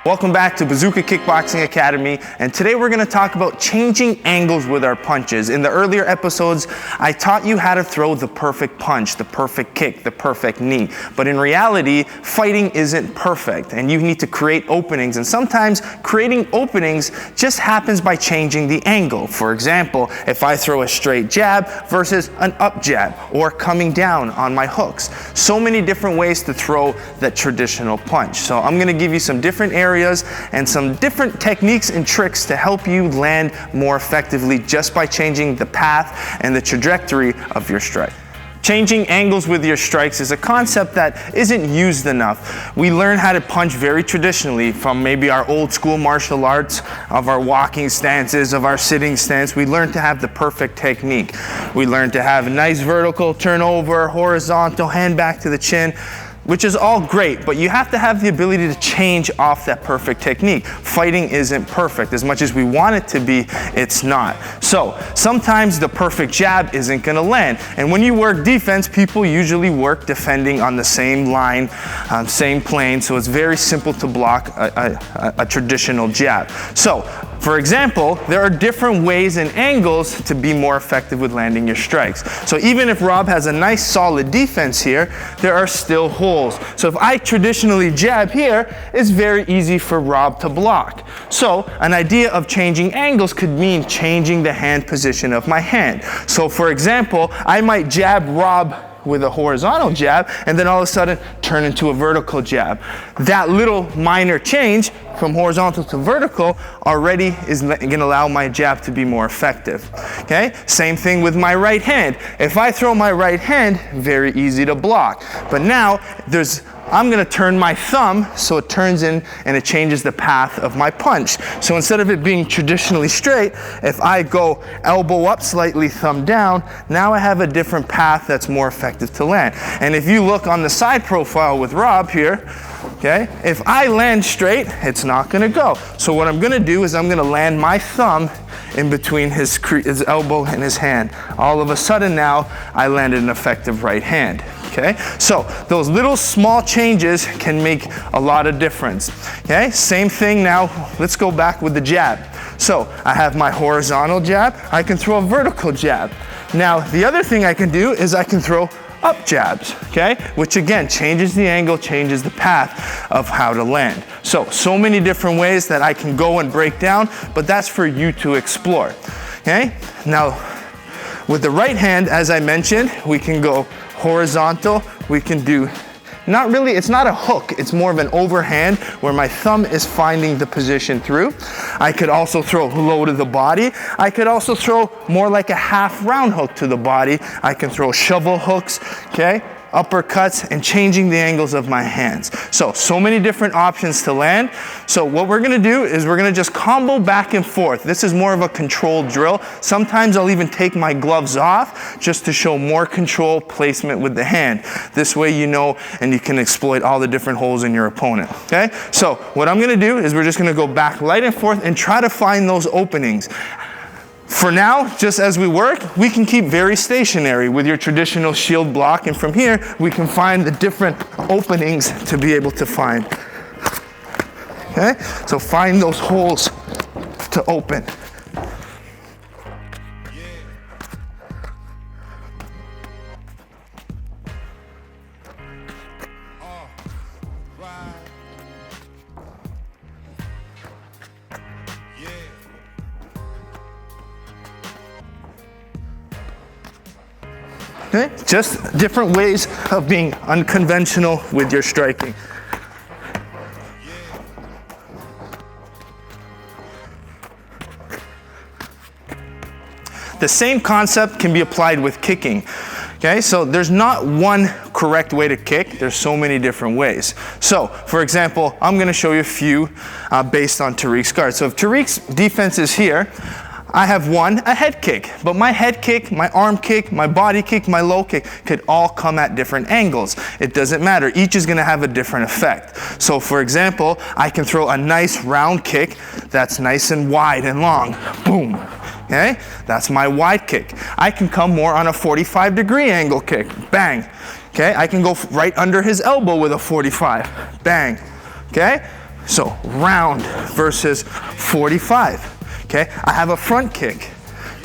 Welcome back to Bazooka Kickboxing Academy, and today we're going to talk about changing angles with our punches. In the earlier episodes, I taught you how to throw the perfect punch, the perfect kick, the perfect knee. But in reality, fighting isn't perfect, and you need to create openings, and sometimes creating openings just happens by changing the angle. For example, if I throw a straight jab versus an up jab, or coming down on my hooks. So many different ways to throw that traditional punch. So I'm going to give you some different areas and some different techniques and tricks to help you land more effectively just by changing the path and the trajectory of your strike. Changing angles with your strikes is a concept that isn't used enough. We learn how to punch very traditionally from maybe our old school martial arts, of our walking stances, of our sitting stance. We learn to have the perfect technique. We learn to have a nice vertical turnover, horizontal, hand back to the chin, which is all great, but you have to have the ability to change off that perfect technique. Fighting isn't perfect. As much as we want it to be, it's not. So sometimes the perfect jab isn't gonna land. And when you work defense, people usually work defending on the same line, same plane, so it's very simple to block a traditional jab. So, for example, there are different ways and angles to be more effective with landing your strikes. So even if Rob has a nice solid defense here, there are still holes. So if I traditionally jab here, it's very easy for Rob to block. So an idea of changing angles could mean changing the hand position of my hand. So for example, I might jab Rob with a horizontal jab and then all of a sudden turn into a vertical jab. That little minor change from horizontal to vertical already is going to allow my jab to be more effective. Okay? Same thing with my right hand. If I throw my right hand, very easy to block. But now I'm going to turn my thumb so it turns in and it changes the path of my punch. So instead of it being traditionally straight, if I go elbow up slightly, thumb down, now I have a different path that's more effective to land. And if you look on the side profile with Rob here, okay, if I land straight, it's not going to go. So what I'm going to do is I'm going to land my thumb in between his elbow and his hand. All of a sudden now, I landed an effective right hand. Okay, so those little small changes can make a lot of difference. Okay, same thing now, let's go back with the jab. So I have my horizontal jab, I can throw a vertical jab. Now the other thing I can do is I can throw up jabs, okay? Which again, changes the angle, changes the path of how to land. So many different ways that I can go and break down, but that's for you to explore, okay? Now, with the right hand, as I mentioned, we can go horizontal, we can do, it's not a hook, it's more of an overhand where my thumb is finding the position through. I could also throw low to the body. I could also throw more like a half round hook to the body. I can throw shovel hooks, okay? Uppercuts, and changing the angles of my hands. So many different options to land. So what we're gonna do is we're gonna just combo back and forth. This is more of a controlled drill. Sometimes I'll even take my gloves off just to show more control placement with the hand. This way you know and you can exploit all the different holes in your opponent, okay? So what I'm gonna do is we're just gonna go back light and forth and try to find those openings. For now, just as we work, we can keep very stationary with your traditional shield block, and from here, we can find the different openings to be able to find. Okay? So find those holes to open. Okay? Just different ways of being unconventional with your striking. The same concept can be applied with kicking. Okay, so there's not one correct way to kick. There's so many different ways. So, for example, I'm going to show you a few based on Tariq's guard. So if Tariq's defense is here, I have a head kick, but my head kick, my arm kick, my body kick, my low kick could all come at different angles. It doesn't matter. Each is going to have a different effect. So for example, I can throw a nice round kick that's nice and wide and long. Boom. Okay? That's my wide kick. I can come more on a 45-degree angle kick. Bang. Okay? I can go right under his elbow with a 45. Bang. Okay? So round versus 45, okay? I have a front kick,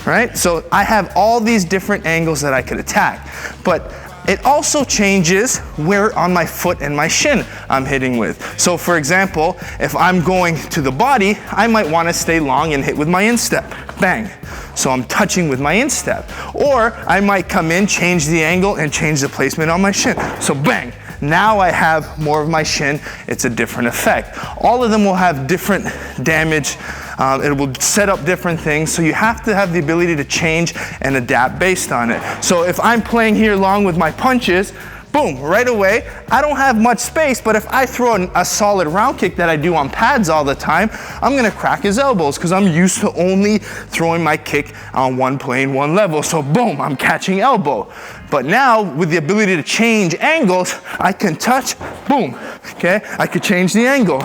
right? So I have all these different angles that I could attack, but it also changes where on my foot and my shin I'm hitting with. So for example, if I'm going to the body, I might want to stay long and hit with my instep, bang. So I'm touching with my instep. Or I might come in, change the angle, and change the placement on my shin. So bang. Now I have more of my shin, it's a different effect. All of them will have different damage, it will set up different things, so you have to have the ability to change and adapt based on it. So if I'm playing here long with my punches, boom, right away, I don't have much space, but if I throw a solid round kick that I do on pads all the time, I'm gonna crack his elbows because I'm used to only throwing my kick on one plane, one level. So boom, I'm catching elbow. But now with the ability to change angles, I can touch, boom, okay? I could change the angle,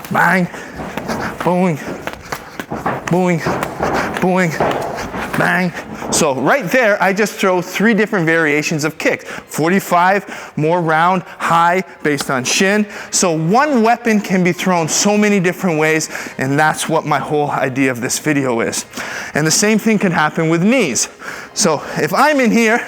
bang, boing, boing, boing, bang. So right there, I just throw 3 different variations of kicks. 45, more round, high, based on shin. So one weapon can be thrown so many different ways, and that's what my whole idea of this video is. And the same thing can happen with knees. So if I'm in here,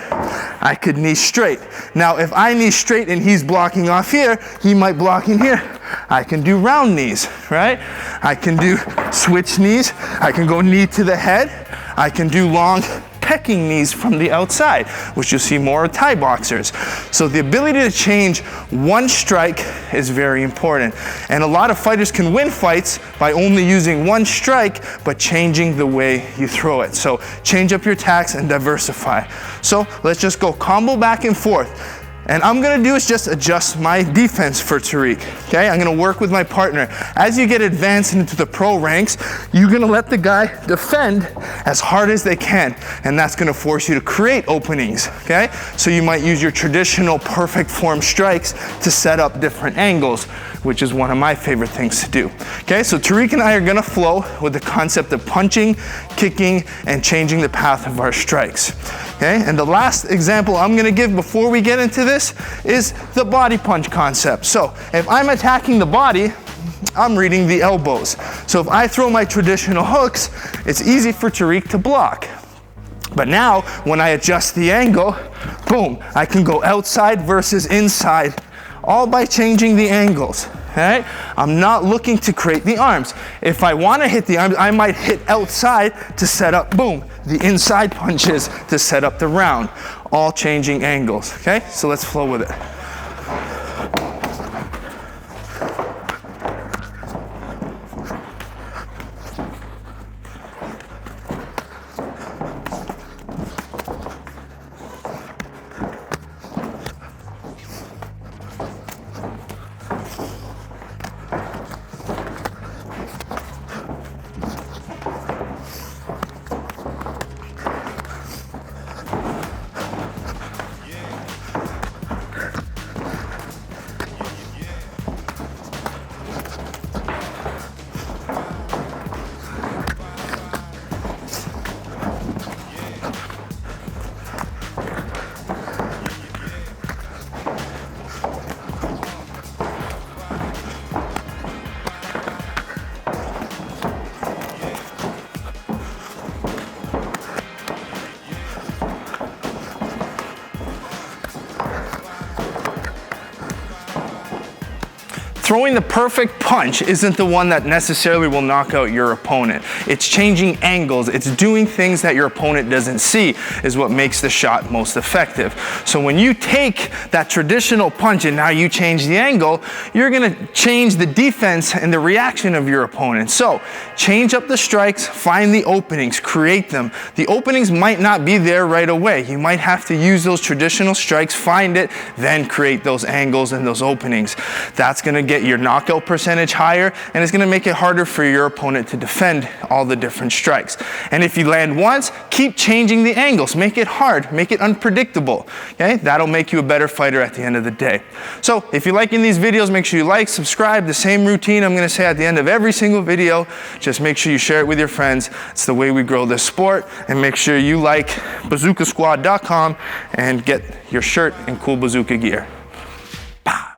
I could knee straight. Now if I knee straight and he's blocking off here, he might block in here. I can do round knees, right? I can do switch knees. I can go knee to the head. I can do long pecking knees from the outside, which you'll see more of Thai boxers. So the ability to change one strike is very important. And a lot of fighters can win fights by only using one strike, but changing the way you throw it. So change up your attacks and diversify. So let's just go combo back and forth. And I'm gonna do is just adjust my defense for Tariq, okay? I'm gonna work with my partner. As you get advanced into the pro ranks, you're gonna let the guy defend as hard as they can, and that's gonna force you to create openings, okay? So you might use your traditional perfect form strikes to set up different angles, which is one of my favorite things to do. Okay, so Tariq and I are gonna flow with the concept of punching, kicking, and changing the path of our strikes. Okay, and the last example I'm gonna give before we get into this is the body punch concept. So if I'm attacking the body, I'm reading the elbows. So if I throw my traditional hooks, it's easy for Tariq to block. But now, when I adjust the angle, boom, I can go outside versus inside, all by changing the angles, right? I'm not looking to create the arms. If I want to hit the arms, I might hit outside to set up, boom, the inside punches to set up the round, all changing angles, okay? So let's flow with it. Throwing the perfect punch isn't the one that necessarily will knock out your opponent. It's changing angles. It's doing things that your opponent doesn't see is what makes the shot most effective. So when you take that traditional punch and now you change the angle, you're gonna change the defense and the reaction of your opponent. So change up the strikes, find the openings, create them. The openings might not be there right away. You might have to use those traditional strikes, find it, then create those angles and those openings. That's gonna get your knockout percentage higher, and it's gonna make it harder for your opponent to defend all the different strikes. And if you land once, keep changing the angles. Make it hard, make it unpredictable, okay? That'll make you a better fighter at the end of the day. So if you're liking these videos, make sure you like, subscribe. The same routine I'm gonna say at the end of every single video. Just make sure you share it with your friends. It's the way we grow this sport. And make sure you like bazookasquad.com and get your shirt and cool bazooka gear.